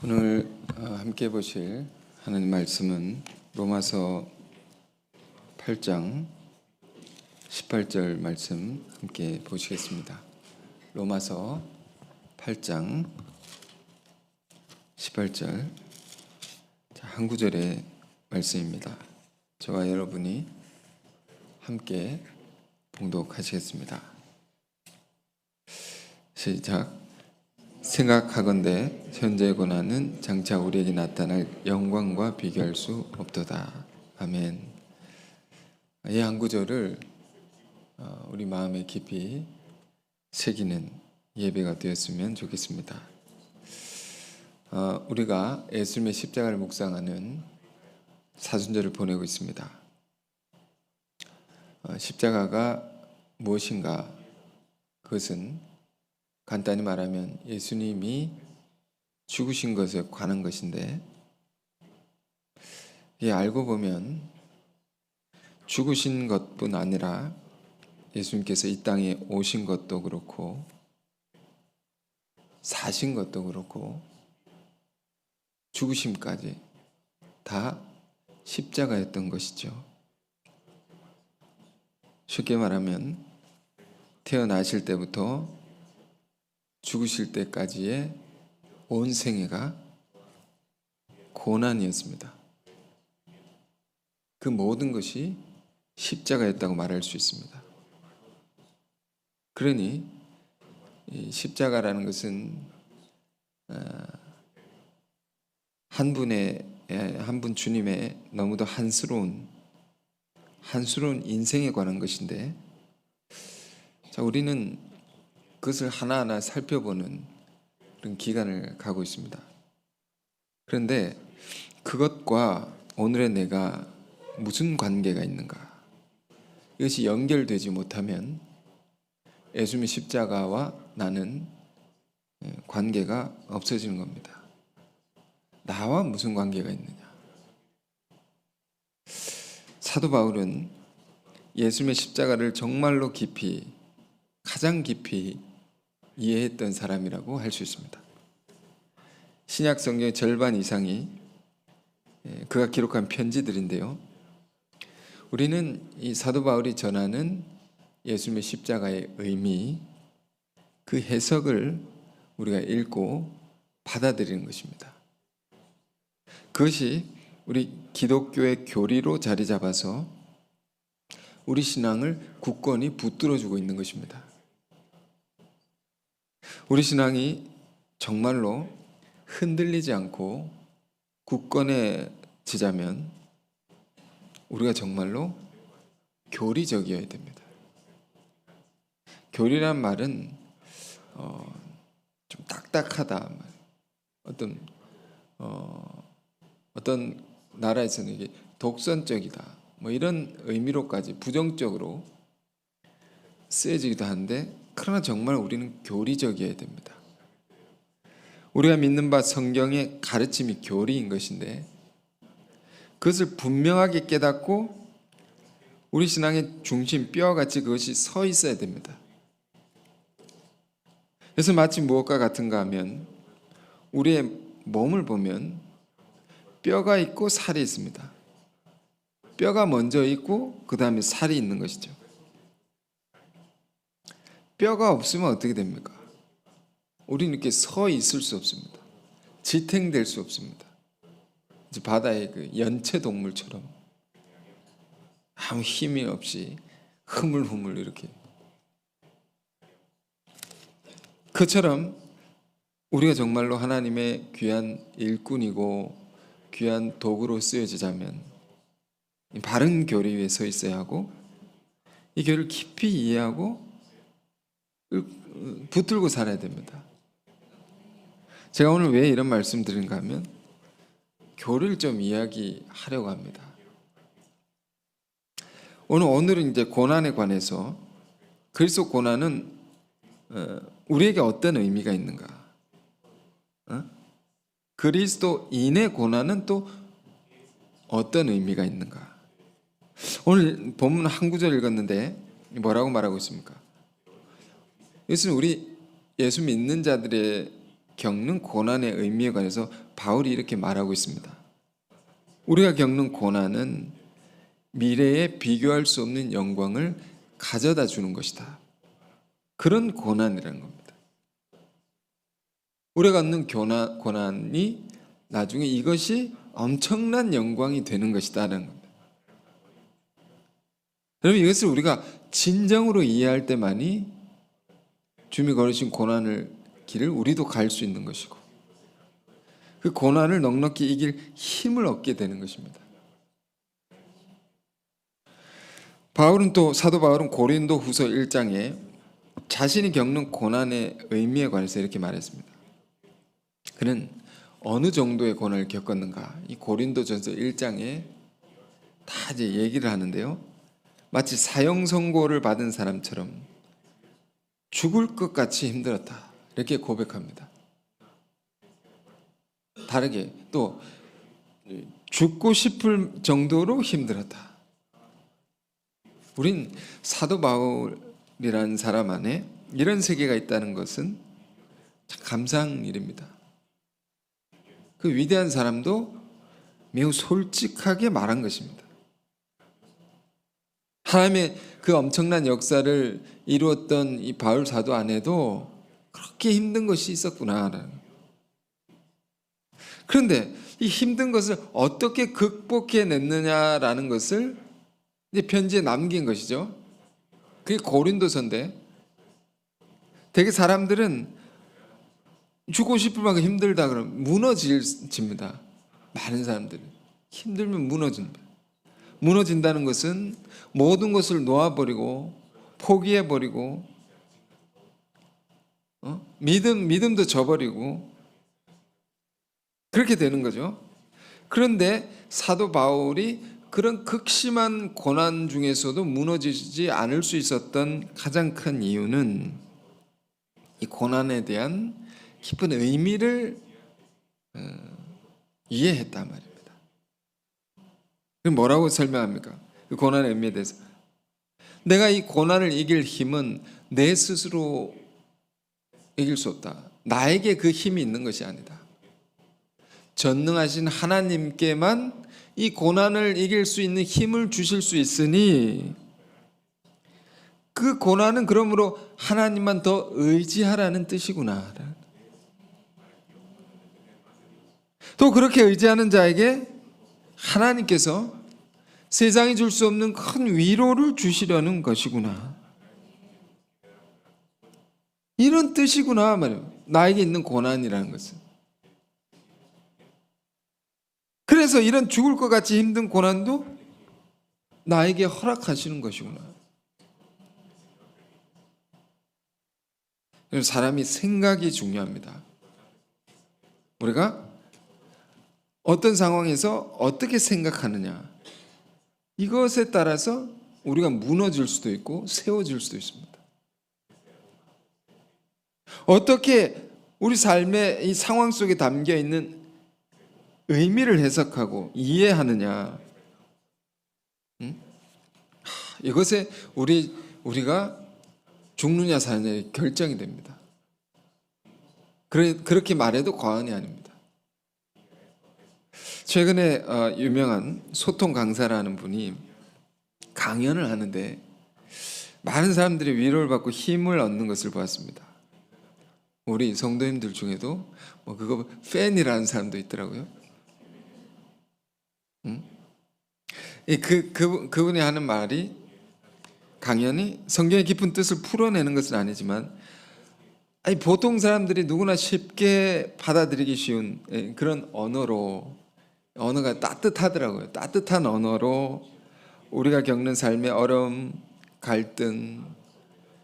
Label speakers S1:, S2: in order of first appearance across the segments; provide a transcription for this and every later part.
S1: 오늘 함께 보실 하나님 말씀은 로마서 8장 18절 말씀 함께 보시겠습니다. 로마서 8장 18절 한 구절의 말씀입니다. 저와 여러분이 함께 봉독하시겠습니다. 시작. 생각하건대 현재의 고난은 장차 우리에게 나타날 영광과 비교할 수 없도다. 아멘. 이 한 구절을 우리 마음에 깊이 새기는 예배가 되었으면 좋겠습니다. 우리가 예수님의 십자가를 묵상하는 사순절을 보내고 있습니다. 십자가가 무엇인가? 그것은 간단히 말하면 예수님이 죽으신 것에 관한 것인데, 이 알고 보면 죽으신 것뿐 아니라 예수님께서 이 땅에 오신 것도 그렇고 사신 것도 그렇고 죽으심까지 다 십자가였던 것이죠. 쉽게 말하면 태어나실 때부터 죽으실 때까지의 온 생애가 고난이었습니다. 그 모든 것이 십자가였다고 말할 수 있습니다. 그러니 이 십자가라는 것은 한 분 주님의 너무도 한스러운 인생에 관한 것인데, 자, 우리는 그것을 하나하나 살펴보는 그런 기간을 가고 있습니다. 그런데 그것과 오늘의 내가 무슨 관계가 있는가? 이것이 연결되지 못하면 예수님의 십자가와 나는 관계가 없어지는 겁니다. 나와 무슨 관계가 있느냐? 사도 바울은 예수님의 십자가를 정말로 가장 깊이 이해했던 사람이라고 할 수 있습니다. 신약 성경의 절반 이상이 그가 기록한 편지들인데요, 우리는 이 사도 바울이 전하는 예수님의 십자가의 의미, 그 해석을 우리가 읽고 받아들이는 것입니다. 그것이 우리 기독교의 교리로 자리 잡아서 우리 신앙을 굳건히 붙들어주고 있는 것입니다. 우리 신앙이 정말로 흔들리지 않고 굳건해지자면 우리가 정말로 교리적이어야 됩니다. 교리란 말은 좀 딱딱하다, 어떤 나라에서는 이게 독선적이다, 이런 의미로까지 부정적으로 쓰여지기도 하는데, 그러나 정말 우리는 교리적이어야 됩니다. 우리가 믿는 바 성경의 가르침이 교리인 것인데, 그것을 분명하게 깨닫고 우리 신앙의 중심, 뼈와 같이 그것이 서 있어야 됩니다. 그래서 마치 무엇과 같은가 하면, 우리의 몸을 보면 뼈가 있고 살이 있습니다. 뼈가 먼저 있고 그 다음에 살이 있는 것이죠. 뼈가 없으면 어떻게 됩니까? 우리는 이렇게 서 있을 수 없습니다. 지탱될 수 없습니다. 바다의 그 연체 동물처럼 아무 힘이 없이 흐물흐물 이렇게. 그처럼 우리가 정말로 하나님의 귀한 일꾼이고 귀한 도구로 쓰여지자면 바른 교리 위에 서 있어야 하고, 이 교리를 깊이 이해하고 붙들고 살아야 됩니다. 제가 오늘 왜 이런 말씀 드린가 하면, 교리를 좀 이야기하려고 합니다. 오늘은 이제 고난에 관해서, 그리스도 고난은 우리에게 어떤 의미가 있는가? 그리스도인의 고난은 또 어떤 의미가 있는가? 오늘 본문 한 구절 읽었는데 뭐라고 말하고 있습니까? 이것은 우리 예수 믿는 자들의 겪는 고난의 의미에 관해서 바울이 이렇게 말하고 있습니다. 우리가 겪는 고난은 미래에 비교할 수 없는 영광을 가져다 주는 것이다. 그런 고난이라는 겁니다. 우리가 겪는 고난이 나중에 이것이 엄청난 영광이 되는 것이다라는 겁니다. 여러분, 이것을 우리가 진정으로 이해할 때만이 주님이 걸으신 고난을 길을 우리도 갈 수 있는 것이고, 그 고난을 넉넉히 이길 힘을 얻게 되는 것입니다. 사도 바울은 고린도 후서 1장에 자신이 겪는 고난의 의미에 관해서 이렇게 말했습니다. 그는 어느 정도의 고난을 겪었는가, 이 고린도전서 1장에 다 이제 얘기를 하는데요. 마치 사형 선고를 받은 사람처럼 죽을 것 같이 힘들었다, 이렇게 고백합니다. 다르게 또 죽고 싶을 정도로 힘들었다. 우린 사도 바울이라는 사람 안에 이런 세계가 있다는 것은 참 감사한 일입니다. 그 위대한 사람도 매우 솔직하게 말한 것입니다. 하나님의 그 엄청난 역사를 이루었던 이 바울 사도 안에도 그렇게 힘든 것이 있었구나. 그런데 이 힘든 것을 어떻게 극복해냈느냐라는 것을 이제 편지에 남긴 것이죠. 그게 고린도서인데, 되게 사람들은 죽고 싶을 만큼 힘들다 그러면 무너집니다. 많은 사람들은 힘들면 무너집니다. 무너진다는 것은 모든 것을 놓아버리고 포기해버리고 믿음도 저버리고 그렇게 되는 거죠. 그런데 사도 바울이 그런 극심한 고난 중에서도 무너지지 않을 수 있었던 가장 큰 이유는 이 고난에 대한 깊은 의미를 이해했단 말입니다. 그럼 뭐라고 설명합니까? 그 고난의 의미에 대해서. 내가 이 고난을 이길 힘은 내 스스로 이길 수 없다. 나에게 그 힘이 있는 것이 아니다. 전능하신 하나님께만 이 고난을 이길 수 있는 힘을 주실 수 있으니, 그 고난은 그러므로 하나님만 더 의지하라는 뜻이구나. 또 그렇게 의지하는 자에게 하나님께서 세상이 줄 수 없는 큰 위로를 주시려는 것이구나, 이런 뜻이구나 말이에요. 나에게 있는 고난이라는 것은. 그래서 이런 죽을 것 같이 힘든 고난도 나에게 허락하시는 것이구나. 사람이 생각이 중요합니다. 우리가 어떤 상황에서 어떻게 생각하느냐, 이것에 따라서 우리가 무너질 수도 있고 세워질 수도 있습니다. 어떻게 우리 삶의 이 상황 속에 담겨 있는 의미를 해석하고 이해하느냐, 이것에 우리가 죽느냐 사느냐 결정이 됩니다. 그렇게 말해도 과언이 아닙니다. 최근에 유명한 소통 강사라는 분이 강연을 하는데 많은 사람들이 위로를 받고 힘을 얻는 것을 보았습니다. 우리 성도님들 중에도 그거 팬이라는 사람도 있더라고요. 그분이 하는 말이, 강연이 성경의 깊은 뜻을 풀어내는 것은 아니지만 보통 사람들이 누구나 쉽게 받아들이기 쉬운 그런 언어가 따뜻하더라고요. 따뜻한 언어로 우리가 겪는 삶의 어려움, 갈등,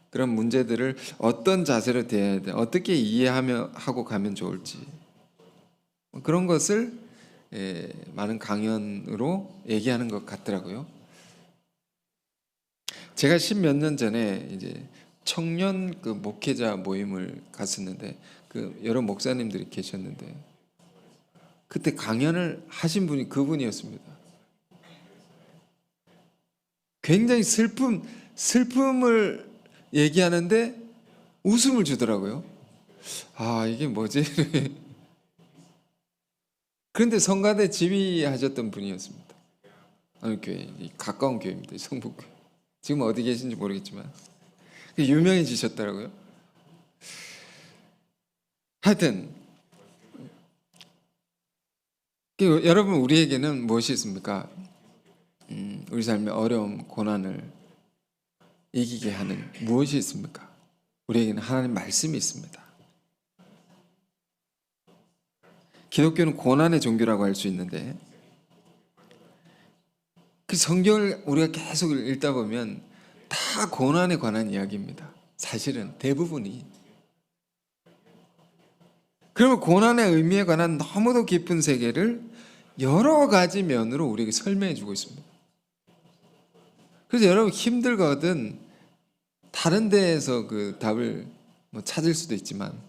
S1: 그런 문제들을 어떤 자세로 대해야 돼, 어떻게 이해하고 가면 좋을지, 그런 것을 많은 강연으로 얘기하는 것 같더라고요. 제가 10몇 년 전에 이제 청년 목회자 모임을 갔었는데, 여러 목사님들이 계셨는데 그때 강연을 하신 분이 그분이었습니다. 굉장히 슬픔을 얘기하는데 웃음을 주더라고요. 아, 이게 뭐지? 그런데 성가대 지휘하셨던 분이었습니다. 어느 교회, 가까운 교회입니다. 성북교회. 지금 어디 계신지 모르겠지만 유명해지셨더라고요. 하여튼 여러분, 우리에게는 무엇이 있습니까? 우리 삶의 어려움, 고난을 이기게 하는 무엇이 있습니까? 우리에게는 하나님 말씀이 있습니다. 기독교는 고난의 종교라고 할 수 있는데, 그 성경을 우리가 계속 읽다 보면 다 고난에 관한 이야기입니다. 사실은 대부분이. 그러면 고난의 의미에 관한 너무도 깊은 세계를 여러 가지 면으로 우리에게 설명해 주고 있습니다. 그래서 여러분, 힘들거든 다른 데에서 그 답을 찾을 수도 있지만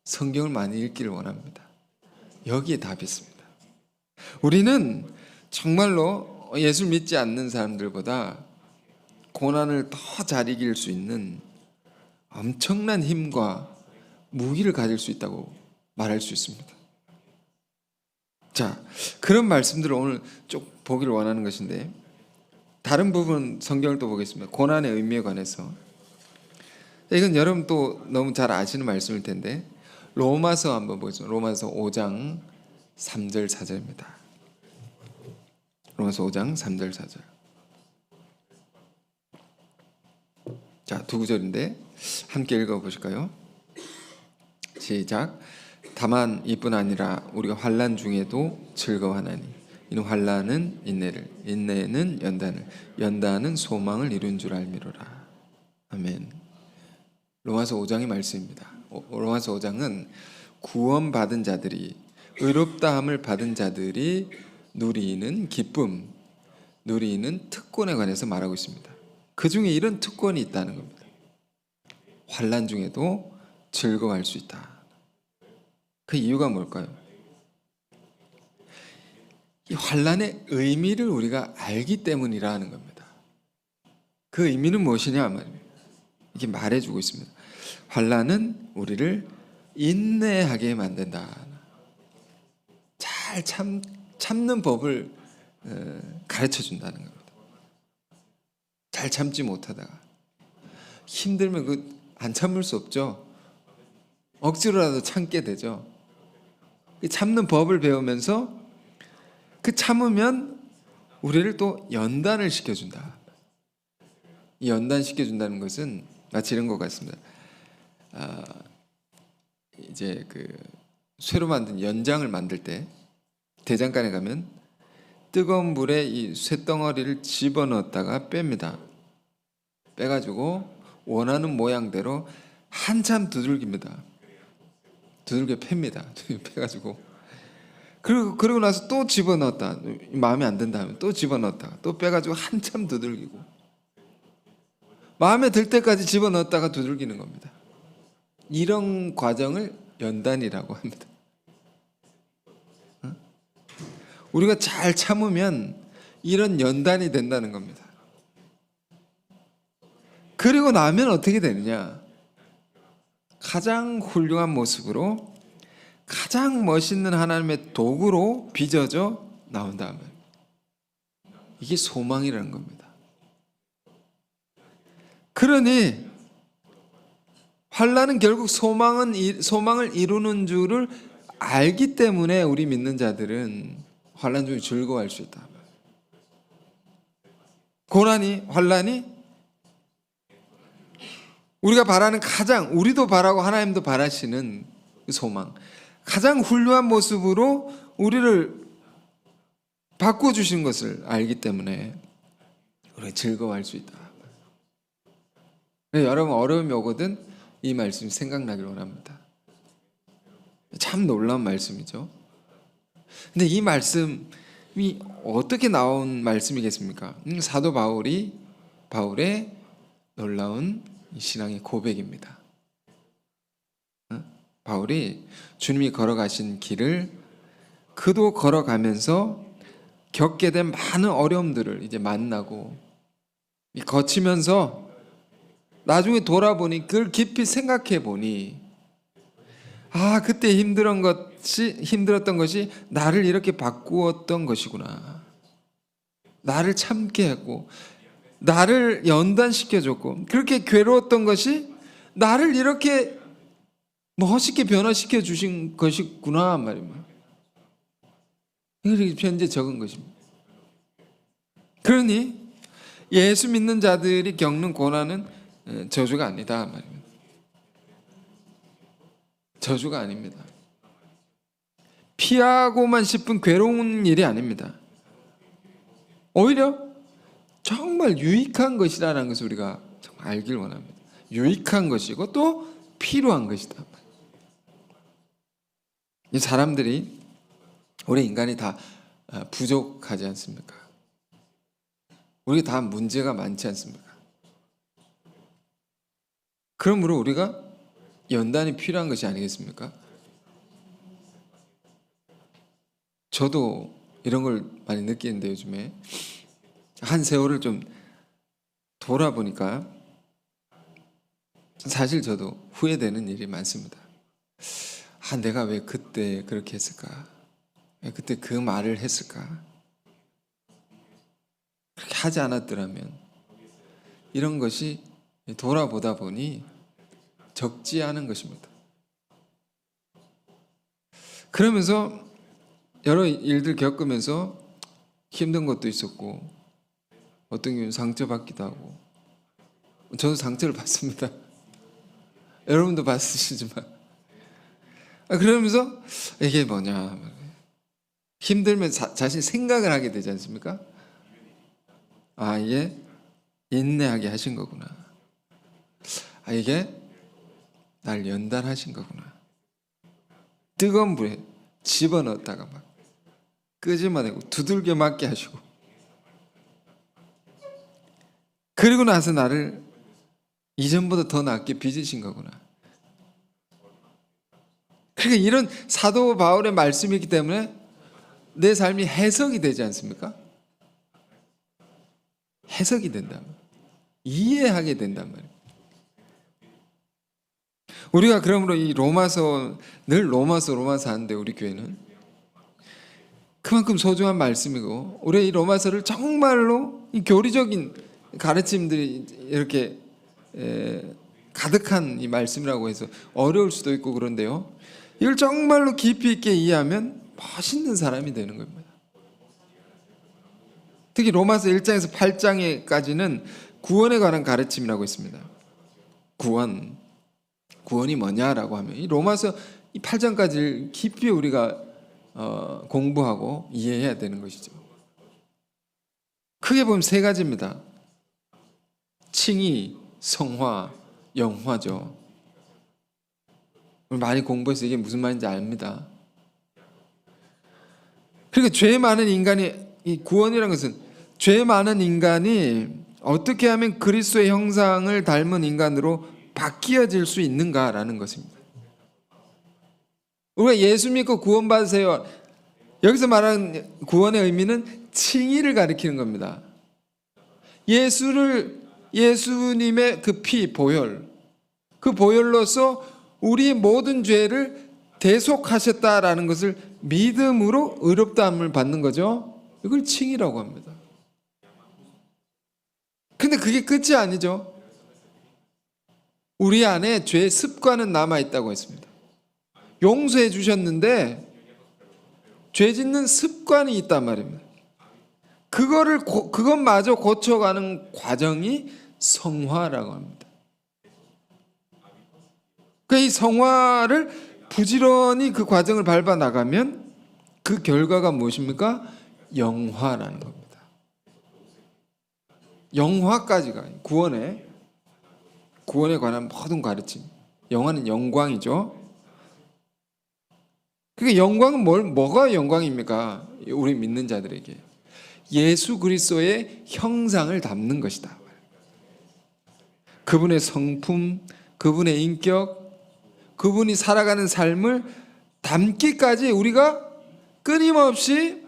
S1: 성경을 많이 읽기를 원합니다. 여기에 답이 있습니다. 우리는 정말로 예수 믿지 않는 사람들보다 고난을 더 잘 이길 수 있는 엄청난 힘과 무기를 가질 수 있다고 말할 수 있습니다. 자, 그런 말씀들을 오늘 쭉 보기를 원하는 것인데, 다른 부분 성경을 또 보겠습니다. 고난의 의미에 관해서. 이건 여러분 또 너무 잘 아시는 말씀일 텐데, 로마서 한번 보죠. 로마서 5장 3절 4절입니다. 로마서 5장 3절 4절. 자, 두 구절인데 함께 읽어보실까요? 시작. 다만 이뿐 아니라 우리가 환난 중에도 즐거워하나니 이는 환난은 인내를, 인내는 연단을, 연단은 소망을 이룬 줄 알미로라. 아멘. 로마서 5장의 말씀입니다. 로마서 5장은 구원받은 자들이, 의롭다함을 받은 자들이 누리는 기쁨, 누리는 특권에 관해서 말하고 있습니다. 그 중에 이런 특권이 있다는 겁니다. 환난 중에도 즐거워할 수 있다. 그 이유가 뭘까요? 이 환난의 의미를 우리가 알기 때문이라는 겁니다. 그 의미는 무엇이냐 말입니다. 이게 말해주고 있습니다. 환난은 우리를 인내하게 만든다. 잘 참는 법을 가르쳐 준다는 겁니다. 잘 참지 못하다가 힘들면 안 참을 수 없죠. 억지로라도 참게 되죠. 참는 법을 배우면서 그 참으면 우리를 또 연단을 시켜준다. 이 연단시켜준다는 것은 마치 이런 것 같습니다. 이제 쇠로 만든 연장을 만들 때 대장간에 가면 뜨거운 물에 이 쇠덩어리를 집어넣었다가 뺍니다. 빼가지고 원하는 모양대로 한참 두들깁니다. 두들겨 팹니다. 빼가지고 그리고 나서 또 집어넣었다. 마음에 안 든다 하면 또 집어넣었다가 또 빼가지고 한참 두들기고 마음에 들 때까지 집어넣었다가 두들기는 겁니다. 이런 과정을 연단이라고 합니다. 우리가 잘 참으면 이런 연단이 된다는 겁니다. 그리고 나면 어떻게 되느냐? 가장 훌륭한 모습으로 가장 멋있는 하나님의 도구로 빚어져 나온다면 이게 소망이라는 겁니다. 그러니 환난은 결국 소망을 이루는 줄을 알기 때문에 우리 믿는 자들은 환난 중에 즐거워할 수 있다. 고난이, 환난이 우리가 바라는 우리도 바라고 하나님도 바라시는 소망, 가장 훌륭한 모습으로 우리를 바꿔주신 것을 알기 때문에 우리가 즐거워할 수 있다. 여러분, 어려움이 오거든 이 말씀이 생각나길 원합니다. 참 놀라운 말씀이죠. 근데 이 말씀이 어떻게 나온 말씀이겠습니까? 사도 바울의 놀라운 신앙의 고백입니다. 바울이 주님이 걸어가신 길을 그도 걸어가면서 겪게 된 많은 어려움들을 이제 만나고 거치면서 나중에 돌아보니 그걸 깊이 생각해 보니 그때 힘들었던 것이 나를 이렇게 바꾸었던 것이구나. 나를 참게 했고 나를 연단시켜줬고 그렇게 괴로웠던 것이 나를 이렇게 멋있게 변화시켜 주신 것이구나 말입니다. 이걸 현재 적은 것입니다. 그러니 예수 믿는 자들이 겪는 고난은 저주가 아니다 말입니다. 저주가 아닙니다. 피하고만 싶은 괴로운 일이 아닙니다. 오히려 정말 유익한 것이라는 것을 우리가 정말 알길 원합니다. 유익한 것이고 또 필요한 것이다. 이 사람들이 우리 인간이 다 부족하지 않습니까? 우리 다 문제가 많지 않습니까? 그러므로 우리가 연단이 필요한 것이 아니겠습니까? 저도 이런 걸 많이 느끼는데 요즘에 한 세월을 좀 돌아보니까 사실 저도 후회되는 일이 많습니다. 내가 왜 그때 그렇게 했을까? 왜 그때 그 말을 했을까? 그렇게 하지 않았더라면 이런 것이 돌아보다 보니 적지 않은 것입니다. 그러면서 여러 일들 겪으면서 힘든 것도 있었고 어떤 경우는 상처받기도 하고 저도 상처를 받습니다. 여러분도 받으시지만 그러면서 이게 뭐냐 힘들면 자신이 생각을 하게 되지 않습니까? 이게 인내하게 하신 거구나. 이게 날 연단하신 거구나. 뜨거운 불에 집어넣었다가 막 끄집어내고 두들겨 맞게 하시고 그리고 나서 나를 이전보다 더 낫게 빚으신 거구나. 그러니까 이런 사도 바울의 말씀이기 때문에 내 삶이 해석이 되지 않습니까? 해석이 된다. 이해하게 된단 말이에요. 우리가 그러므로 이 늘 로마서 하는데 우리 교회는 그만큼 소중한 말씀이고 우리 이 로마서를 정말로 이 교리적인 가르침들이 이렇게 가득한 이 말씀이라고 해서 어려울 수도 있고 그런데요. 이걸 정말로 깊이 있게 이해하면 멋있는 사람이 되는 겁니다. 특히 로마서 1장에서 8장까지는 구원에 관한 가르침이라고 있습니다. 구원이 뭐냐라고 하면 이 로마서 8장까지를 깊이 우리가 공부하고 이해해야 되는 것이죠. 크게 보면 세 가지입니다. 칭의, 성화, 영화죠. 많이 공부해서 이게 무슨 말인지 압니다. 그러니까 죄 많은 인간이 이 구원이라는 것은 죄 많은 인간이 어떻게 하면 그리스도의 형상을 닮은 인간으로 바뀌어질 수 있는가라는 것입니다. 우리가 예수 믿고 구원받으세요. 여기서 말하는 구원의 의미는 칭의를 가리키는 겁니다. 예수님의 그 피, 보혈, 그 보혈로서 우리의 모든 죄를 대속하셨다라는 것을 믿음으로 의롭다함을 받는 거죠. 이걸 칭의라고 합니다. 근데 그게 끝이 아니죠. 우리 안에 죄의 습관은 남아있다고 했습니다. 용서해 주셨는데 죄 짓는 습관이 있단 말입니다. 그것마저 고쳐가는 과정이 성화라고 합니다. 그러니까 이 성화를 부지런히 그 과정을 밟아 나가면 그 결과가 무엇입니까? 영화라는 겁니다. 영화까지가 구원에 관한 모든 가르침. 영화는 영광이죠. 그러니까 영광은 뭐가 영광입니까? 우리 믿는 자들에게 예수 그리스도의 형상을 담는 것이다. 그분의 성품, 그분의 인격, 그분이 살아가는 삶을 담기까지 우리가 끊임없이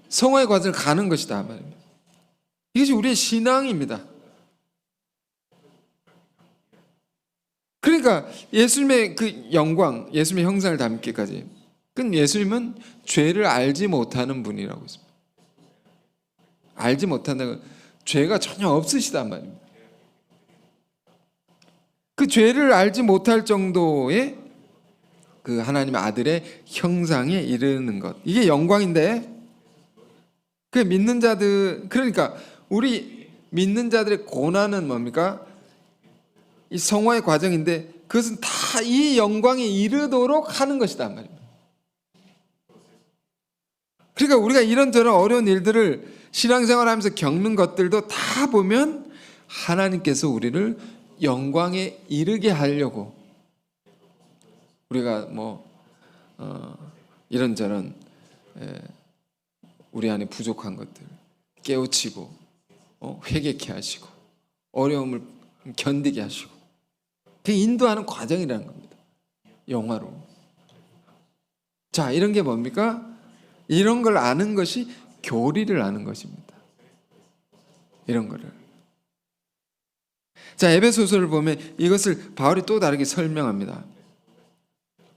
S1: 성화의 과정을 가는 것이다 말입니다. 이것이 우리의 신앙입니다. 그러니까 예수님의 그 영광, 예수님의 형상을 담기까지. 그럼 예수님은 죄를 알지 못하는 분이라고 했습니다. 알지 못한다는 건 죄가 전혀 없으시단 말입니다. 그 죄를 알지 못할 정도의 그 하나님의 아들의 형상에 이르는 것, 이게 영광인데, 그 믿는 자들, 그러니까 우리 믿는 자들의 고난은 뭡니까? 이 성화의 과정인데, 그것은 다 이 영광에 이르도록 하는 것이다 말입니다. 그러니까 우리가 이런저런 어려운 일들을 신앙생활하면서 겪는 것들도 다 보면 하나님께서 우리를 영광에 이르게 하려고, 우리가 이런저런 우리 안에 부족한 것들 깨우치고 회개케 하시고 어려움을 견디게 하시고, 그 인도하는 과정이라는 겁니다. 영화로. 자, 이런 게 뭡니까? 이런 걸 아는 것이 교리를 아는 것입니다. 이런 거를. 자, 에베소서를 보면 이것을 바울이 또 다르게 설명합니다.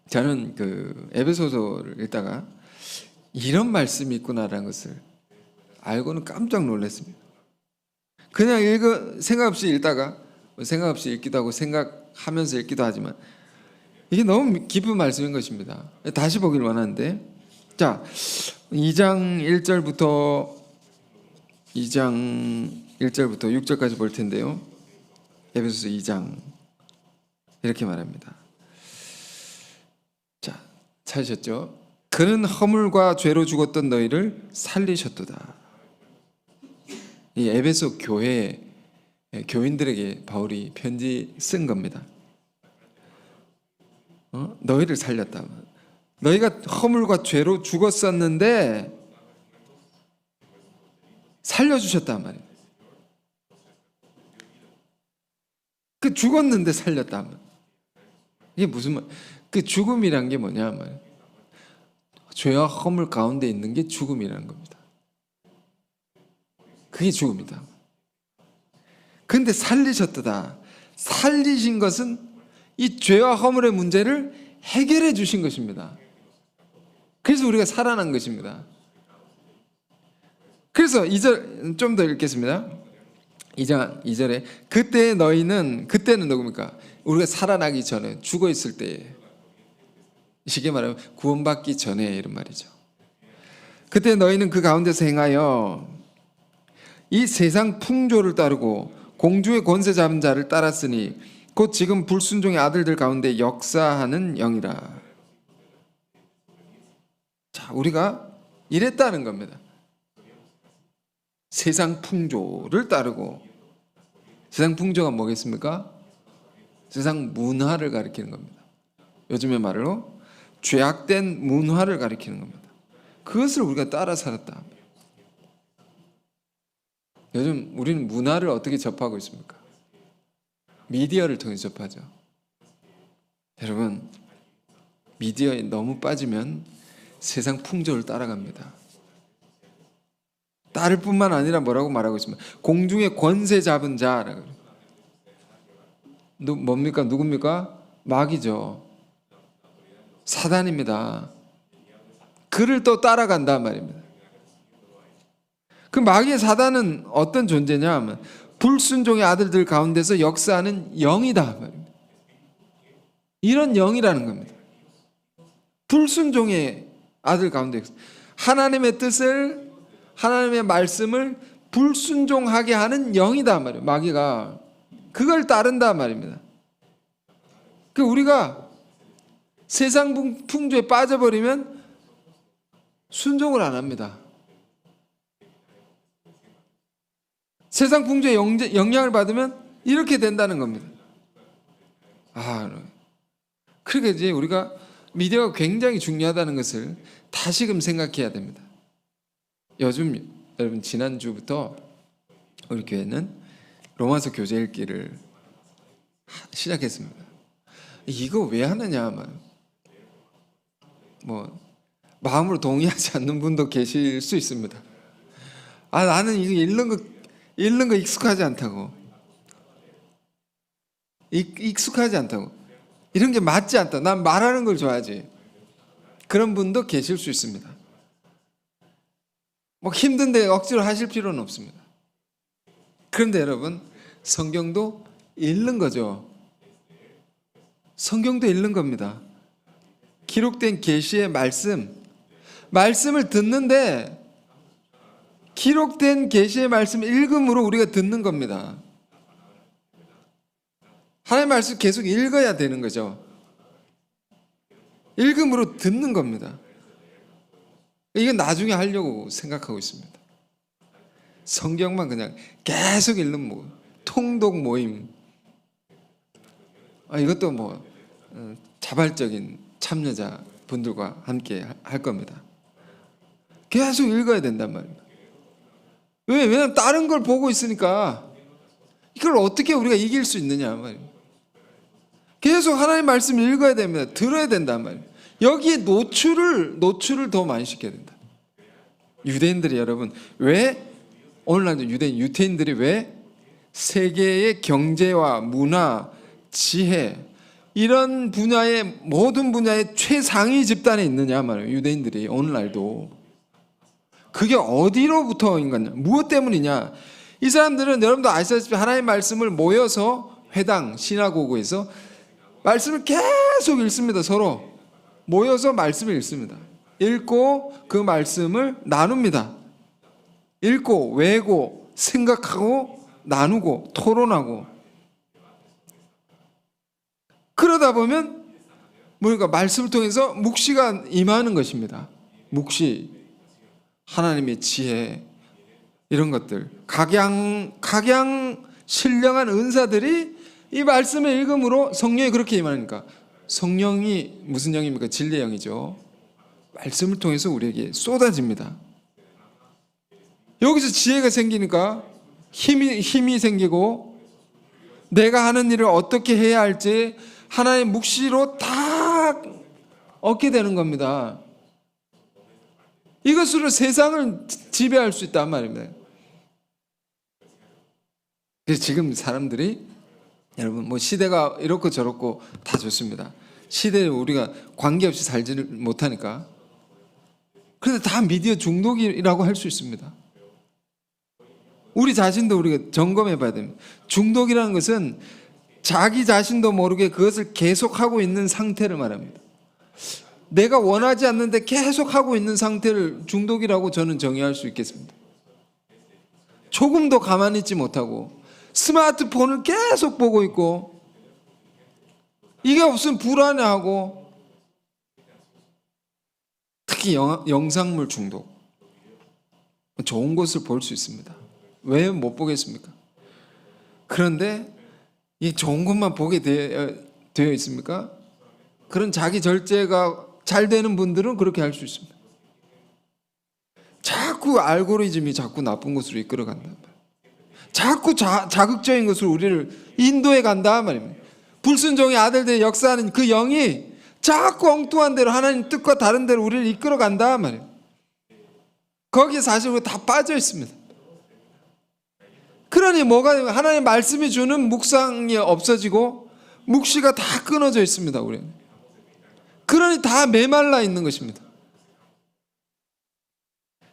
S1: 저는 그 에베소서를 읽다가 이런 말씀이 있구나라는 것을 알고는 깜짝 놀랐습니다. 그냥 생각 없이 읽다가, 생각 없이 읽기도 하고 생각하면서 읽기도 하지만 이게 너무 깊은 말씀인 것입니다. 다시 보길 원하는데, 자, 2장 1절부터 6절까지 볼 텐데요. 에베소서 2장 이렇게 말합니다. 자, 찾으셨죠? 그는 허물과 죄로 죽었던 너희를 살리셨도다. 이 에베소 교회 교인들에게 바울이 편지 쓴 겁니다. 너희를 살렸다. 너희가 허물과 죄로 죽었었는데 살려주셨단 말이에요. 그 죽었는데 살렸다. 이게 무슨 말? 그 죽음이란 게 뭐냐 말이에요. 죄와 허물 가운데 있는 게 죽음이라는 겁니다. 그게 죽음이다. 근데 살리셨다. 살리신 것은 이 죄와 허물의 문제를 해결해 주신 것입니다. 그래서 우리가 살아난 것입니다. 그래서 2절 좀 더 읽겠습니다. 2절에 그때 너희는, 그때는 누굽니까? 우리가 살아나기 전에, 죽어 있을 때에, 쉽게 말하면 구원받기 전에 이런 말이죠. 그때 너희는 그 가운데서 행하여 이 세상 풍조를 따르고 공주의 권세 잡은 자를 따랐으니 곧 지금 불순종의 아들들 가운데 역사하는 영이라. 자, 우리가 이랬다는 겁니다. 세상 풍조를 따르고, 세상 풍조가 뭐겠습니까? 세상 문화를 가리키는 겁니다. 요즘의 말로 죄악된 문화를 가리키는 겁니다. 그것을 우리가 따라 살았다. 요즘 우리는 문화를 어떻게 접하고 있습니까? 미디어를 통해 접하죠. 여러분, 미디어에 너무 빠지면 세상 풍조를 따라갑니다. 따를 뿐만 아니라 뭐라고 말하고 있습니까? 공중의 권세 잡은 자라고. 뭡니까? 누굽니까? 마귀죠. 사단입니다. 그를 또 따라간단 말입니다. 그 마귀의 사단은 어떤 존재냐 하면 불순종의 아들들 가운데서 역사하는 영이다 말입니다. 이런 영이라는 겁니다. 불순종의 아들 가운데 하나님의 뜻을, 하나님의 말씀을 불순종하게 하는 영이다 말이에요. 마귀가 그걸 따른다 말입니다. 그 우리가 세상 풍조에 빠져버리면 순종을 안 합니다. 세상 풍조의 영향을 받으면 이렇게 된다는 겁니다. 그러니까 이제 우리가 미디어가 굉장히 중요하다는 것을 다시금 생각해야 됩니다. 요즘 여러분, 지난주부터 우리 교회는 로마서 교재 읽기를 시작했습니다. 이거 왜 하느냐 하면 마음으로 동의하지 않는 분도 계실 수 있습니다. 나는 이거 읽는 거 익숙하지 않다고. 익숙하지 않다고. 이런 게 맞지 않다. 난 말하는 걸 좋아하지. 그런 분도 계실 수 있습니다. 뭐 힘든데 억지로 하실 필요는 없습니다. 그런데 여러분, 성경도 읽는 거죠. 성경도 읽는 겁니다. 기록된 계시의 말씀을 듣는데, 기록된 계시의 말씀 읽음으로 우리가 듣는 겁니다. 하나님의 말씀 계속 읽어야 되는 거죠. 읽음으로 듣는 겁니다. 이건 나중에 하려고 생각하고 있습니다. 성경만 그냥 계속 읽는 통독 모임. 이것도 자발적인 참여자 분들과 함께 할 겁니다. 계속 읽어야 된단 말입니다. 왜냐하면 다른 걸 보고 있으니까 이걸 어떻게 우리가 이길 수 있느냐 말입니다. 계속 하나님의 말씀 읽어야 됩니다. 들어야 된단 말이에요. 여기에 노출을 더 많이 시켜야 된다. 유대인들이 여러분, 왜 오늘날 유대인들이 왜 세계의 경제와 문화, 지혜 이런 분야의 모든 분야의 최상위 집단에 있느냐 말이에요. 유대인들이 오늘날도. 그게 어디로부터인 거냐? 무엇 때문이냐? 이 사람들은 여러분도 아시다시피 하나님의 말씀을 모여서 회당, 시나고그에서 말씀을 계속 읽습니다. 서로 모여서 말씀을 읽습니다. 읽고 그 말씀을 나눕니다. 읽고 외고 생각하고 나누고 토론하고, 그러다 보면 뭐니까 말씀을 통해서 묵시가 임하는 것입니다. 묵시, 하나님의 지혜, 이런 것들, 각양 신령한 은사들이 이 말씀을 읽음으로 성령이 그렇게 임하니까, 성령이 무슨 영입니까? 진리의 영이죠. 말씀을 통해서 우리에게 쏟아집니다. 여기서 지혜가 생기니까 힘이 생기고, 내가 하는 일을 어떻게 해야 할지 하나의 묵시로 다 얻게 되는 겁니다. 이것으로 세상을 지배할 수 있단 말입니다. 그래서 지금 사람들이, 여러분 시대가 이렇고 저렇고 다 좋습니다. 시대에 우리가 관계없이 살지 못하니까. 그런데 다 미디어 중독이라고 할 수 있습니다. 우리 자신도 우리가 점검해 봐야 됩니다. 중독이라는 것은 자기 자신도 모르게 그것을 계속하고 있는 상태를 말합니다. 내가 원하지 않는데 계속하고 있는 상태를 중독이라고 저는 정의할 수 있겠습니다. 조금도 가만히 있지 못하고 스마트폰을 계속 보고 있고, 이게 없으면 불안해하고, 특히 영상물 중독. 좋은 것을 볼 수 있습니다. 왜 못 보겠습니까? 그런데 이 좋은 것만 보게 되어 있습니까? 그런 자기 절제가 잘 되는 분들은 그렇게 할 수 있습니다. 자꾸 알고리즘이 자꾸 나쁜 것으로 이끌어 간단 말이에요. 자꾸 자극적인 것으로 우리를 인도해 간다 말입니다. 불순종의 아들들의 역사하는 그 영이 자꾸 엉뚱한 대로, 하나님 뜻과 다른 대로 우리를 이끌어 간다 말이에요. 거기에 사실 우리가 다 빠져 있습니다. 그러니 뭐가, 하나님의 말씀이 주는 묵상이 없어지고 묵시가 다 끊어져 있습니다. 우리는. 그러니 다 메말라 있는 것입니다.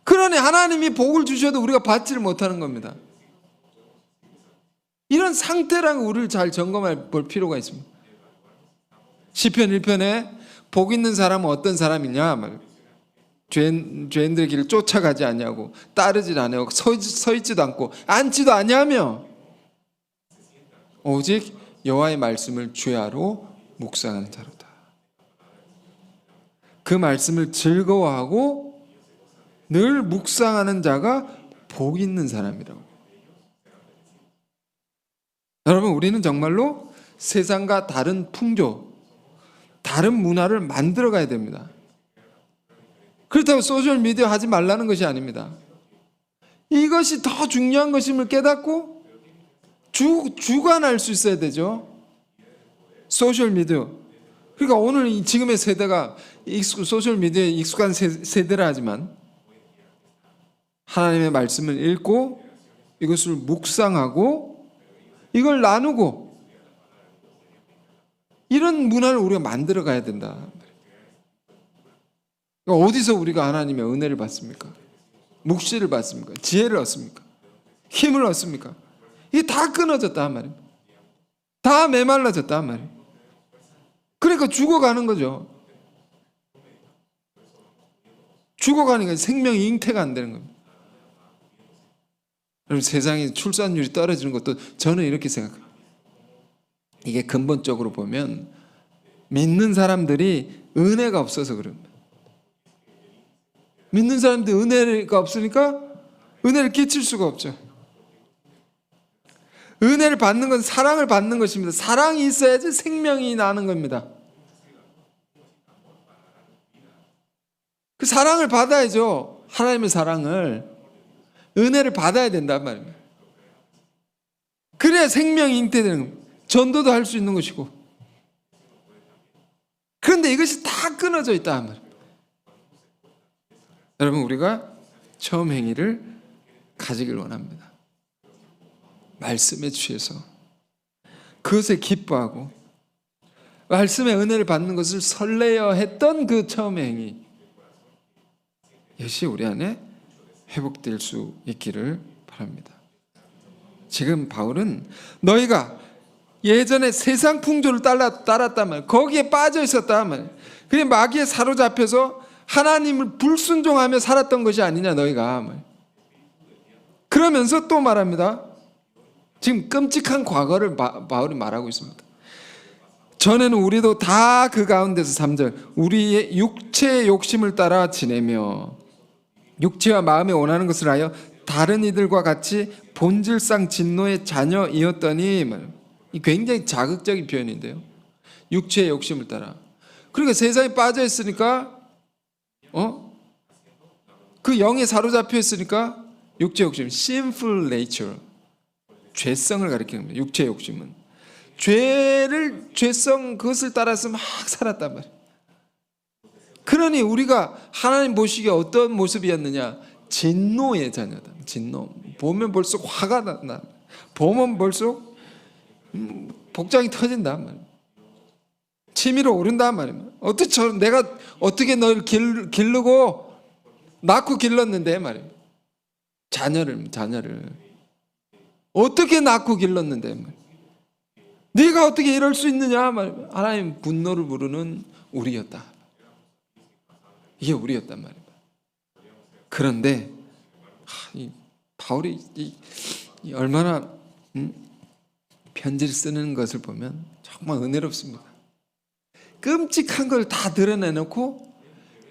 S1: 그러니 하나님이 복을 주셔도 우리가 받지를 못하는 겁니다. 이런 상태랑 우리를 잘 점검해 볼 필요가 있습니다. 시편 1편에 복 있는 사람은 어떤 사람이냐? 죄인들의 길을 쫓아가지 아니하고 따르지 아니하고 서 있지도 않고 앉지도 아니하며 오직 여호와의 말씀을 주야로 묵상하는 자로다. 그 말씀을 즐거워하고 늘 묵상하는 자가 복 있는 사람이라고. 여러분, 우리는 정말로 세상과 다른 풍조, 다른 문화를 만들어 가야 됩니다. 그렇다고 소셜미디어 하지 말라는 것이 아닙니다. 이것이 더 중요한 것임을 깨닫고 주관할 수 있어야 되죠. 소셜미디어. 그러니까 오늘 지금의 세대가 소셜미디어에 익숙한 세대라 하지만, 하나님의 말씀을 읽고 이것을 묵상하고 이걸 나누고 이런 문화를 우리가 만들어 가야 된다. 어디서 우리가 하나님의 은혜를 받습니까? 묵시를 받습니까? 지혜를 얻습니까? 힘을 얻습니까? 이게 다 끊어졌단 말입니다. 다 메말라졌단 말이에요. 그러니까 죽어가는 거죠. 죽어가니까 생명이 잉태가 안 되는 겁니다. 여러분, 세상에 출산율이 떨어지는 것도 저는 이렇게 생각해요. 이게 근본적으로 보면 믿는 사람들이 은혜가 없어서 그럽니다. 믿는 사람들이 은혜가 없으니까 은혜를 끼칠 수가 없죠. 은혜를 받는 건 사랑을 받는 것입니다. 사랑이 있어야지 생명이 나는 겁니다. 그 사랑을 받아야죠. 하나님의 사랑을, 은혜를 받아야 된단 말입니다. 그래야 생명이 잉태되는 겁니다. 전도도 할 수 있는 것이고. 그런데 이것이 다 끊어져 있단 말입니다. 여러분, 우리가 처음 행위를 가지길 원합니다. 말씀에 취해서 그것에 기뻐하고 말씀의 은혜를 받는 것을 설레어 했던 그 처음의 행위, 이것이 우리 안에 회복될 수 있기를 바랍니다. 지금 바울은 너희가 예전에 세상 풍조를 따랐단 말이에요. 거기에 빠져 있었단 말이에요. 그게 마귀에 사로잡혀서 하나님을 불순종하며 살았던 것이 아니냐 너희가. 그러면서 또 말합니다. 지금 끔찍한 과거를 바울이 말하고 있습니다. 전에는 우리도 다 그 가운데서 3절 우리의 육체의 욕심을 따라 지내며 육체와 마음에 원하는 것을 하여 다른 이들과 같이 본질상 진노의 자녀이었더니, 굉장히 자극적인 표현인데요. 육체의 욕심을 따라. 그러니까 세상에 빠져 있으니까 그 영에 사로잡혀 있으니까 육체 욕심, sinful nature, 죄성을 가리키는 겁니다. 육체 욕심은 죄성 그것을 따라서 막 살았단 말이에요. 그러니 우리가 하나님 보시기에 어떤 모습이었느냐? 진노의 자녀다. 진노. 보면 볼수록 화가 난다. 보면 볼수록 복장이 터진단 말이에요. 치밀어 오른단 말이에요. 내가 어떻게 너를 기르고 낳고 길렀는데 말이에요. 자녀를 어떻게 낳고 길렀는데 말이에요. 네가 어떻게 이럴 수 있느냐 말이에요. 하나님 분노를 부르는 우리였다. 이게 우리였단 말입니다. 그런데 바울이 얼마나 편지를 쓰는 것을 보면 정말 은혜롭습니다. 끔찍한 걸 다 드러내놓고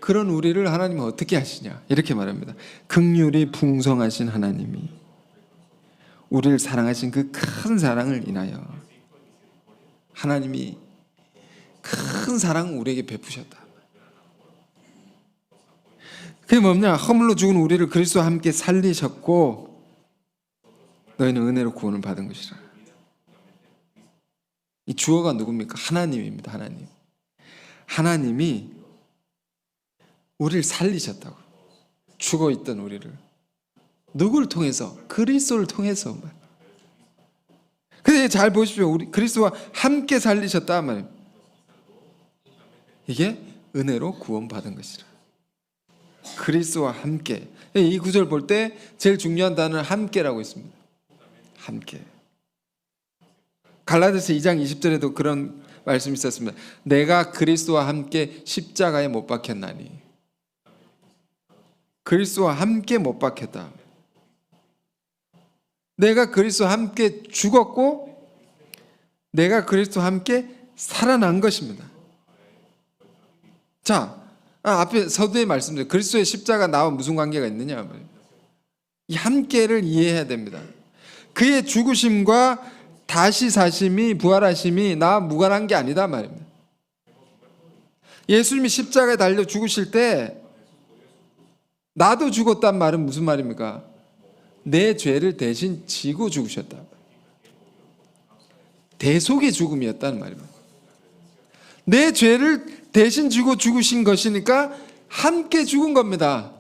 S1: 그런 우리를 하나님은 어떻게 하시냐 이렇게 말합니다. 긍휼이 풍성하신 하나님이 우리를 사랑하신 그 큰 사랑을 인하여 하나님이 큰 사랑을 우리에게 베푸셨다. 그게 뭐냐? 허물로 죽은 우리를 그리스도와 함께 살리셨고 너희는 은혜로 구원을 받은 것이라. 이 주어가 누굽니까? 하나님입니다. 하나님이 우리를 살리셨다고. 죽어있던 우리를 누구를 통해서? 그리스도를 통해서. 근데 잘 보십시오. 우리 그리스도와 함께 살리셨다 말이에요. 이게 은혜로 구원받은 것이라. 그리스도와 함께. 이 구절 볼 때 제일 중요한 단어는 함께라고 있습니다. 함께. 갈라디아서 2장 20절에도 그런 말씀이 있었습니다. 내가 그리스도와 함께 십자가에 못 박혔나니. 그리스도와 함께 못 박혔다. 내가 그리스도와 함께 죽었고 내가 그리스도와 함께 살아난 것입니다. 자, 앞에 서두에 말씀드린 그리스도의 십자가 나와 무슨 관계가 있느냐? 이 함께를 이해해야 됩니다. 그의 죽으심과 다시 사심이 부활하심이 나와 무관한 게 아니다 말입니다. 예수님이 십자가에 달려 죽으실 때 나도 죽었단 말은 무슨 말입니까? 내 죄를 대신 지고 죽으셨다. 대속의 죽음이었다는 말입니다. 내 죄를 대신 지고 죽으신 것이니까 함께 죽은 겁니다.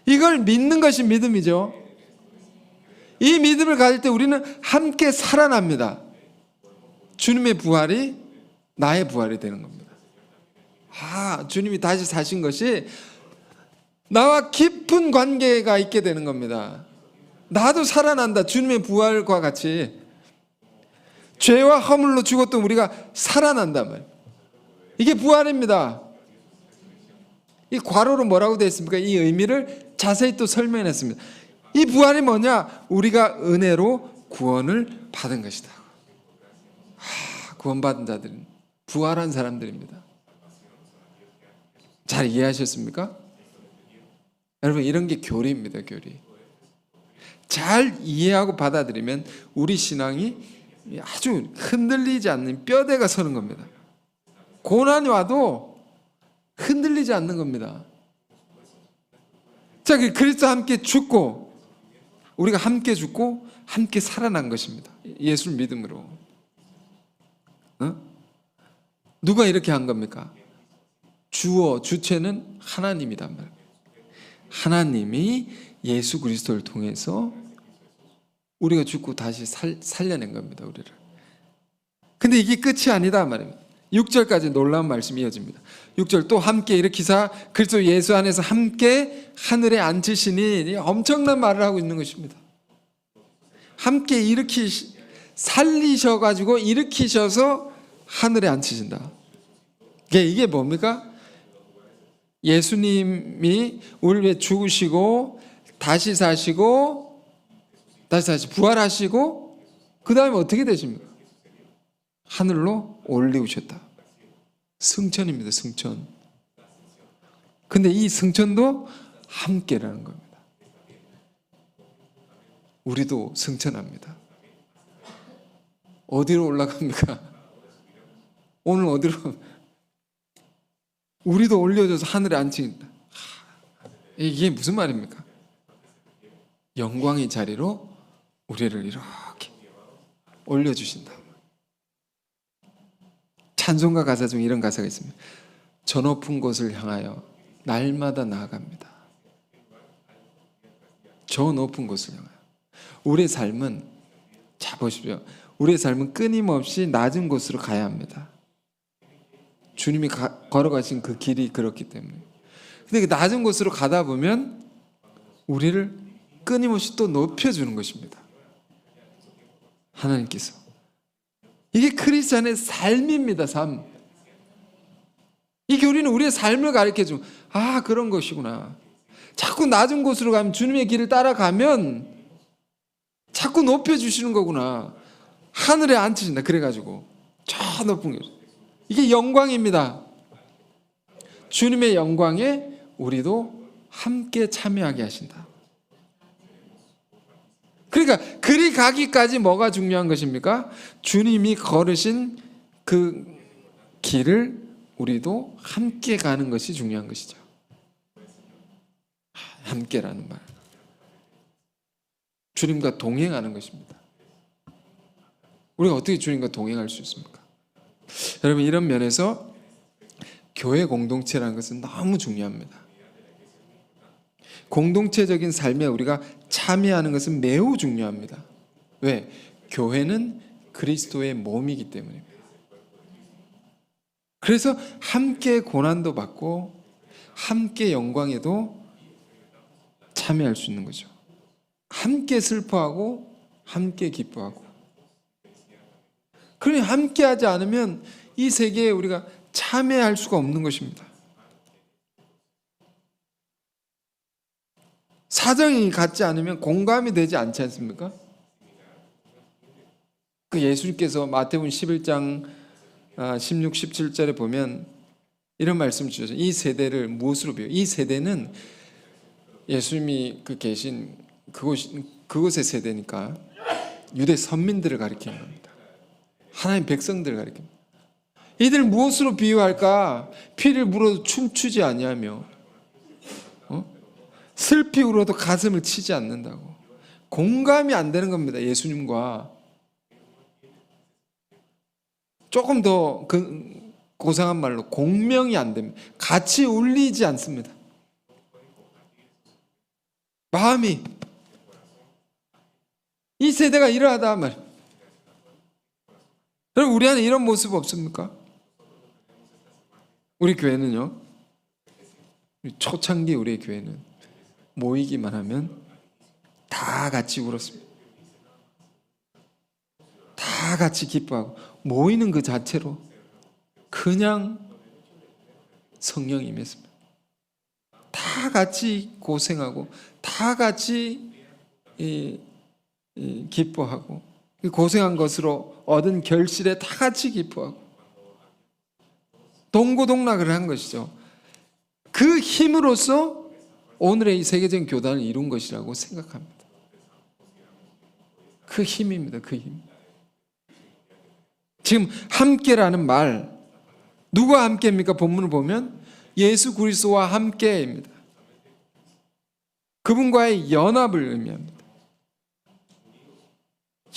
S1: 이걸 믿는 것이 믿음이죠. 이 믿음을 가질 때 우리는 함께 살아납니다. 주님의 부활이 나의 부활이 되는 겁니다. 주님이 다시 사신 것이 나와 깊은 관계가 있게 되는 겁니다. 나도 살아난다. 주님의 부활과 같이 죄와 허물로 죽었던 우리가 살아난단 말이에요. 이게 부활입니다. 이 괄호로 뭐라고 되어 있습니까? 이 의미를 자세히 또 설명했습니다. 이 부활이 뭐냐? 우리가 은혜로 구원을 받은 것이다. 구원받은 자들은 부활한 사람들입니다. 잘 이해하셨습니까? 여러분, 이런 게 교리입니다. 교리. 잘 이해하고 받아들이면 우리 신앙이 아주 흔들리지 않는 뼈대가 서는 겁니다. 고난이 와도 흔들리지 않는 겁니다. 자, 그리스도 함께 죽고 우리가 함께 죽고 함께 살아난 것입니다. 예수를 믿음으로. 누가 이렇게 한 겁니까? 주체는 하나님이란 말이에요. 하나님이 예수 그리스도를 통해서 우리가 죽고 다시 살려낸 겁니다. 우리를. 근데 이게 끝이 아니다 말입니다. 6절까지 놀라운 말씀이 이어집니다. 6절 또 함께 일으키사 그리스도 예수 안에서 함께 하늘에 앉히시니, 엄청난 말을 하고 있는 것입니다. 함께 살리셔가지고 일으키셔서 하늘에 앉히신다. 이게 뭡니까? 예수님이 우리를 위해 죽으시고 다시 사시고 다시 부활하시고 그 다음에 어떻게 되십니까? 하늘로 올리우셨다. 승천입니다. 승천. 근데 이 승천도 함께라는 겁니다. 우리도 승천합니다. 어디로 올라갑니까? 오늘 어디로? 우리도 올려져서 하늘에 앉힌다. 이게 무슨 말입니까? 영광의 자리로 우리를 이렇게 올려주신다. 찬송가 가사 중에 이런 가사가 있습니다. 저 높은 곳을 향하여 날마다 나아갑니다. 저 높은 곳을 향하여. 우리의 삶은, 자 보십시오. 우리의 삶은 끊임없이 낮은 곳으로 가야 합니다. 주님이 걸어가신 그 길이 그렇기 때문에. 근데 그 낮은 곳으로 가다 보면 우리를 끊임없이 또 높여주는 것입니다. 하나님께서. 이게 크리스찬의 삶입니다. 삶. 이 교리는 우리의 삶을 가르쳐주고, 그런 것이구나. 자꾸 낮은 곳으로 가면, 주님의 길을 따라가면 자꾸 높여주시는 거구나. 하늘에 앉히신다. 그래가지고 저 높은 곳. 이게 영광입니다. 주님의 영광에 우리도 함께 참여하게 하신다. 그러니까 그리 가기까지 뭐가 중요한 것입니까? 주님이 걸으신 그 길을 우리도 함께 가는 것이 중요한 것이죠. 함께라는 말. 주님과 동행하는 것입니다. 우리가 어떻게 주님과 동행할 수 있습니까? 여러분, 이런 면에서 교회 공동체라는 것은 너무 중요합니다. 공동체적인 삶에 우리가 참여하는 것은 매우 중요합니다. 왜? 교회는 그리스도의 몸이기 때문입니다. 그래서 함께 고난도 받고 함께 영광에도 참여할 수 있는 거죠. 함께 슬퍼하고 함께 기뻐하고. 그러니 함께 하지 않으면 이 세계에 우리가 참여할 수가 없는 것입니다. 사정이 같지 않으면 공감이 되지 않지 않습니까? 그 예수님께서 마태복음 11장 16, 17절에 보면 이런 말씀 주셨어요. 이 세대를 무엇으로 비유? 이 세대는 예수님이 계신 그곳의 세대니까 유대 선민들을 가리키는 겁니다. 하나님 백성들을 가리킵니다. 이들 무엇으로 비유할까? 피를 물어도 춤추지 아니하며 슬피 울어도 가슴을 치지 않는다고. 공감이 안 되는 겁니다. 예수님과. 조금 더 고상한 말로 공명이 안 됩니다. 같이 울리지 않습니다. 마음이. 이 세대가 이러하다 말. 여러분, 우리 안에 이런 모습 없습니까? 우리 교회는요, 초창기 우리의 교회는 모이기만 하면 다 같이 울었습니다. 다 같이 기뻐하고, 모이는 그 자체로 그냥 성령이 임했습니다. 다 같이 고생하고, 다 같이 기뻐하고, 고생한 것으로 얻은 결실에 다 같이 기뻐하고, 동고동락을 한 것이죠. 그 힘으로써 오늘의 이 세계적인 교단을 이룬 것이라고 생각합니다. 그 힘입니다. 그 힘. 지금 함께라는 말, 누가 함께입니까? 본문을 보면 예수 그리스도와 함께입니다. 그분과의 연합을 의미합니다.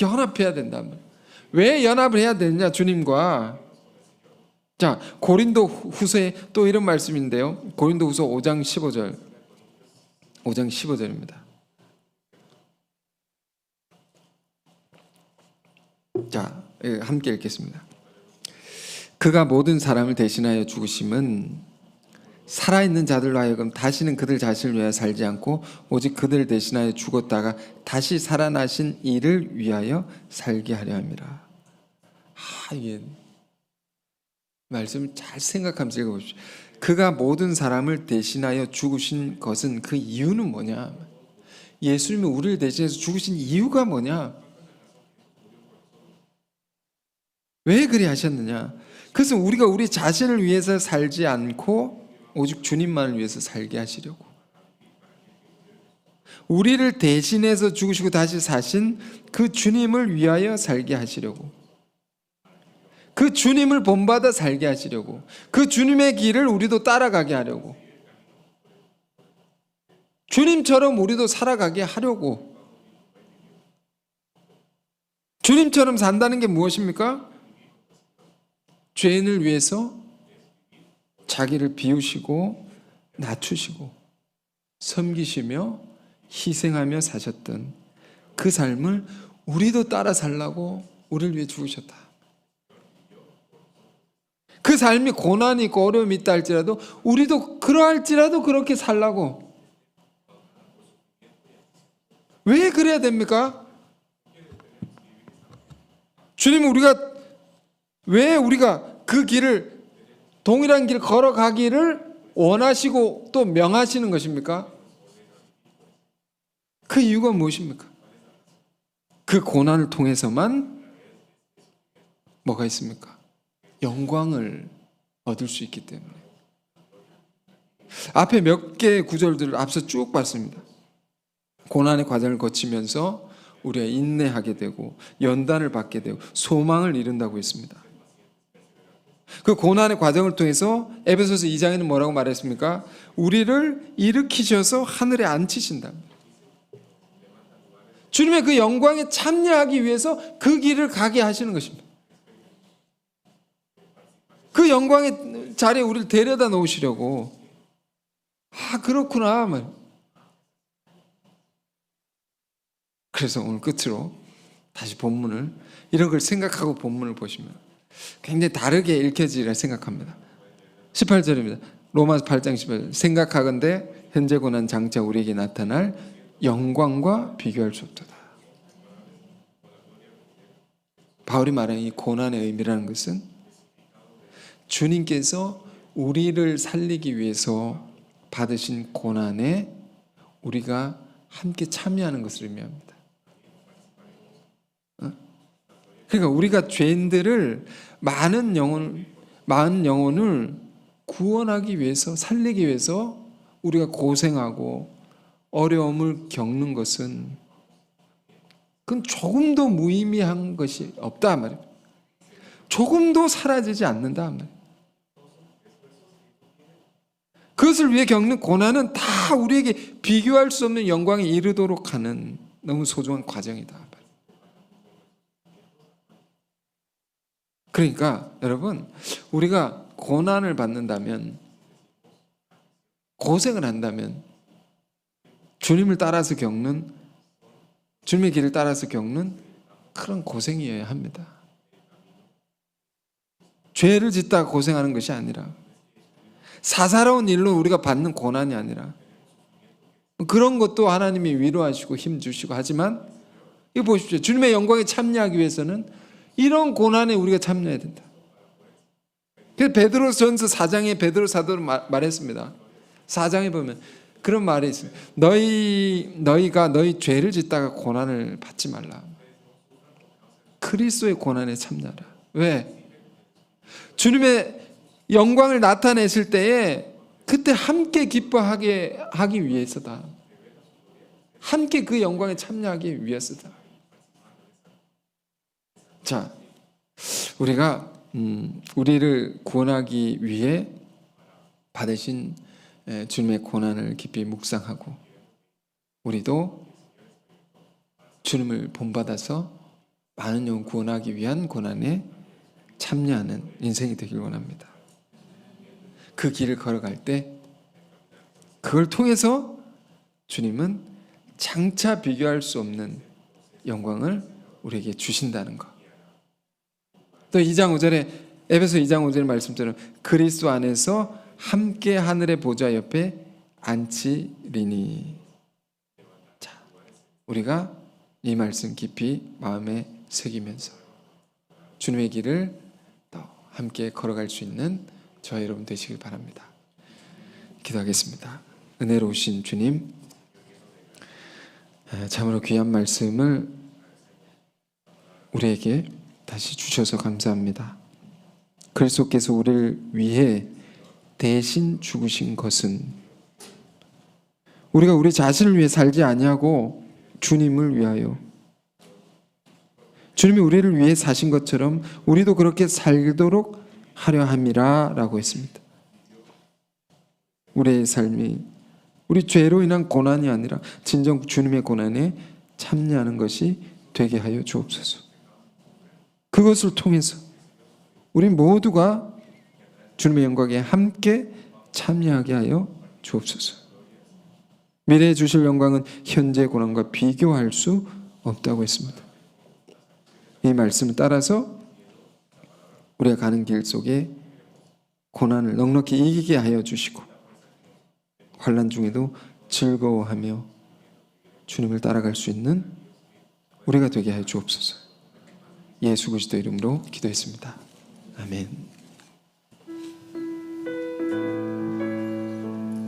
S1: 연합해야 된다는 말이에요. 왜 연합을 해야 되느냐? 주님과. 자, 고린도 후서에 또 이런 말씀인데요, 고린도 후서 5장 15절 5장 15절입니다. 자, 함께 읽겠습니다. 그가 모든 사람을 대신하여 죽으심은 살아있는 자들로 하여금 다시는 그들 자신을 위하여 살지 않고 오직 그들을 대신하여 죽었다가 다시 살아나신 이를 위하여 살게 하려 함이라. 예. 말씀을 잘 생각하면서 읽어보십시오. 그가 모든 사람을 대신하여 죽으신 것은 그 이유는 뭐냐? 예수님이 우리를 대신해서 죽으신 이유가 뭐냐? 왜 그리 하셨느냐? 그것은 우리가 우리 자신을 위해서 살지 않고 오직 주님만을 위해서 살게 하시려고, 우리를 대신해서 죽으시고 다시 사신 그 주님을 위하여 살게 하시려고, 그 주님을 본받아 살게 하시려고, 그 주님의 길을 우리도 따라가게 하려고, 주님처럼 우리도 살아가게 하려고. 주님처럼 산다는 게 무엇입니까? 죄인을 위해서 자기를 비우시고 낮추시고 섬기시며 희생하며 사셨던 그 삶을 우리도 따라 살라고 우리를 위해 죽으셨다. 그 삶이 고난이 있고 어려움이 있다 할지라도 우리도 그러할지라도 그렇게 살라고. 왜 그래야 됩니까? 주님은 왜 우리가 그 길을, 동일한 길 걸어가기를 원하시고 또 명하시는 것입니까? 그 이유가 무엇입니까? 그 고난을 통해서만 뭐가 있습니까? 영광을 얻을 수 있기 때문에. 앞에 몇 개의 구절들을 앞서 쭉 봤습니다. 고난의 과정을 거치면서 우리가 인내하게 되고 연단을 받게 되고 소망을 이룬다고 했습니다. 그 고난의 과정을 통해서 에베소서 2장에는 뭐라고 말했습니까? 우리를 일으키셔서 하늘에 앉히신다. 주님의 그 영광에 참여하기 위해서 그 길을 가게 하시는 것입니다. 그 영광의 자리에 우리를 데려다 놓으시려고. 그렇구나. 그래서 오늘 끝으로 다시 본문을, 이런 걸 생각하고 본문을 보시면 굉장히 다르게 읽혀지리라 생각합니다. 18절입니다. 로마서 8장 18절. 생각하건대 현재 고난 장차 우리에게 나타날 영광과 비교할 수 없도다. 바울이 말하는 이 고난의 의미라는 것은 주님께서 우리를 살리기 위해서 받으신 고난에 우리가 함께 참여하는 것을 의미합니다. 그러니까 우리가 죄인들을 많은 영혼을 구원하기 위해서, 살리기 위해서 우리가 고생하고 어려움을 겪는 것은, 그건 조금도 무의미한 것이 없다 말이에요. 조금도 사라지지 않는다 말이에요. 그것을 위해 겪는 고난은 다 우리에게 비교할 수 없는 영광에 이르도록 하는 너무 소중한 과정이다. 그러니까 여러분, 우리가 고난을 받는다면, 고생을 한다면 주님을 따라서 겪는, 주님의 길을 따라서 겪는 그런 고생이어야 합니다. 죄를 짓다가 고생하는 것이 아니라, 사사로운 일로 우리가 받는 고난이 아니라, 그런 것도 하나님이 위로하시고 힘주시고, 하지만 이거 보십시오. 주님의 영광에 참여하기 위해서는 이런 고난에 우리가 참여해야 된다. 그래서 베드로전서 4장에 베드로 사도로 말했습니다. 4장에 보면 그런 말이 있어요. 너희가 너희 죄를 짓다가 고난을 받지 말라. 그리스도의 고난에 참여하라. 왜? 주님의 영광을 나타내실 때에 그때 함께 기뻐하게 하기 위해서다. 함께 그 영광에 참여하기 위해서다. 자, 우리가 우리를 구원하기 위해 받으신 주님의 고난을 깊이 묵상하고, 우리도 주님을 본받아서 많은 영 구원하기 위한 고난에 참여하는 인생이 되길 원합니다. 그 길을 걸어갈 때 그걸 통해서 주님은 장차 비교할 수 없는 영광을 우리에게 주신다는 것. 또 2장 5절에 에베소 2장 5절 말씀처럼 그리스도 안에서 함께 하늘의 보좌 옆에 앉히리니. 자, 우리가 이 말씀 깊이 마음에 새기면서 주님의 길을 더 함께 걸어갈 수 있는 저와 여러분 되시길 바랍니다. 기도하겠습니다. 은혜로우신 주님, 참으로 귀한 말씀을 우리에게 다시 주셔서 감사합니다. 그리스도께서 우리를 위해 대신 죽으신 것은 우리가 우리 자신을 위해 살지 아니하고 주님을 위하여, 주님이 우리를 위해 사신 것처럼 우리도 그렇게 살도록 하려 함이라 라고 했습니다. 우리의 삶이 우리 죄로 인한 고난이 아니라 진정 주님의 고난에 참여하는 것이 되게 하여 주옵소서. 그것을 통해서 우리 모두가 주님의 영광에 함께 참여하게 하여 주옵소서. 미래에 주실 영광은 현재 고난과 비교할 수 없다고 했습니다. 이 말씀을 따라서 우리가 가는 길 속에 고난을 넉넉히 이기게 하여 주시고, 환난 중에도 즐거워하며 주님을 따라갈 수 있는 우리가 되게 하여 주옵소서. 예수 그리스도 이름으로 기도했습니다. 아멘.